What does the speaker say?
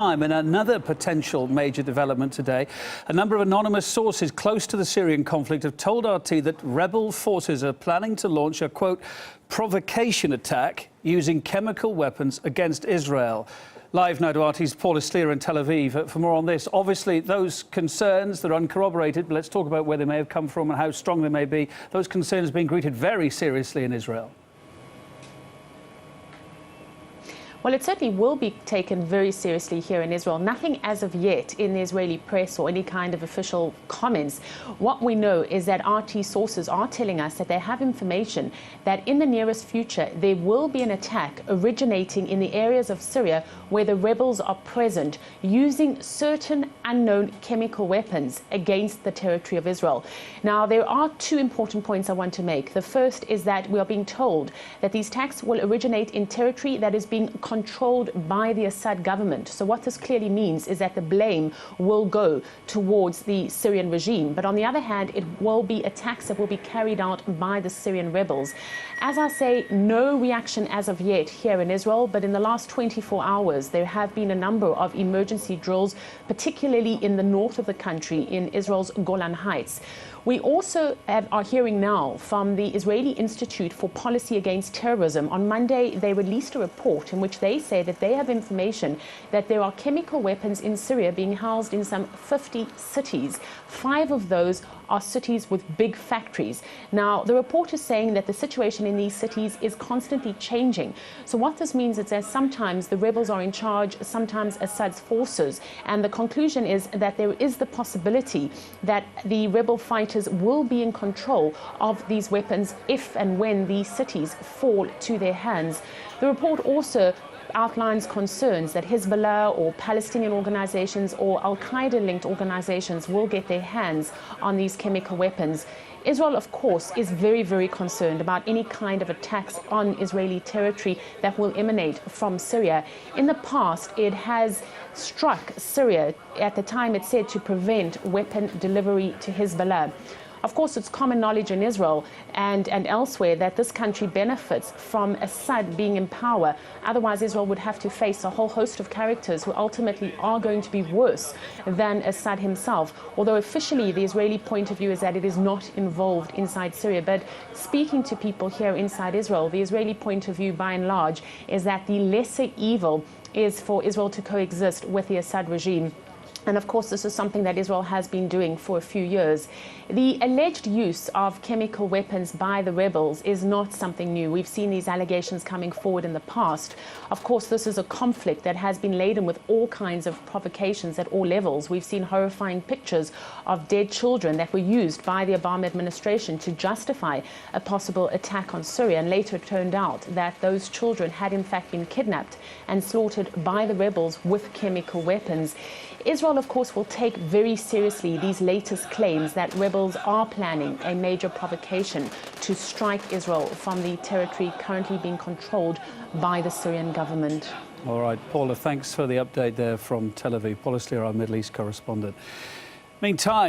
And another potential major development today, a number of anonymous sources close to the Syrian conflict have told RT that rebel forces are planning to launch a, quote, provocation attack using chemical weapons against Israel. Live now to RT's Paul Eslier in Tel Aviv for more on this. Obviously, those concerns that are uncorroborated, but let's talk about where they may have come from and how strong they may be. Those concerns being greeted very seriously in Israel. Well, it certainly will be taken very seriously here in Israel. Nothing as of yet in the Israeli press or any kind of official comments. What we know is that RT sources are telling us that they have information that in the nearest future there will be an attack originating in the areas of Syria where the rebels are present, using certain unknown chemical weapons against the territory of Israel. Now, there are two important points I want to make. The first is that we are being told that these attacks will originate in territory that is being controlled by the Assad government. So what this clearly means is that the blame will go towards the Syrian regime. But on the other hand, it will be attacks that will be carried out by the Syrian rebels. As I say, no reaction as of yet here in Israel, but in the last 24 hours, there have been a number of emergency drills, particularly in the north of the country, in Israel's Golan Heights. We also are hearing now from the Israeli Institute for Policy Against Terrorism. On Monday, they released a report in which they say that they have information that there are chemical weapons in Syria being housed in some 50 cities. 5 of those are cities with big factories. Now, the report is saying that the situation in these cities is constantly changing. So what this means is that sometimes the rebels are in charge, sometimes Assad's forces. And the conclusion is that there is the possibility that the rebel fighters will be in control of these weapons if and when these cities fall to their hands. The report also outlines concerns that Hezbollah or Palestinian organizations or Al-Qaeda-linked organizations will get their hands on these chemical weapons. Israel, of course, is very, very concerned about any kind of attacks on Israeli territory that will emanate from Syria. In the past, it has struck Syria at the time it said to prevent weapon delivery to Hezbollah. Of course, it's common knowledge in Israel and elsewhere that this country benefits from Assad being in power. Otherwise, Israel would have to face a whole host of characters who ultimately are going to be worse than Assad himself. Although officially, the Israeli point of view is that it is not involved inside Syria. But speaking to people here inside Israel, the Israeli point of view, by and large, is that the lesser evil is for Israel to coexist with the Assad regime. And of course, this is something that Israel has been doing for a few years. The alleged use of chemical weapons by the rebels is not something new. We've seen these allegations coming forward in the past. Of course, this is a conflict that has been laden with all kinds of provocations at all levels. We've seen horrifying pictures of dead children that were used by the Obama administration to justify a possible attack on Syria. And later it turned out that those children had in fact been kidnapped and slaughtered by the rebels with chemical weapons. Israel, of course, will take very seriously these latest claims that rebels are planning a major provocation to strike Israel from the territory currently being controlled by the Syrian government. All right, Paula, thanks for the update there from Tel Aviv. Paul Eslier, our Middle East correspondent. Meantime,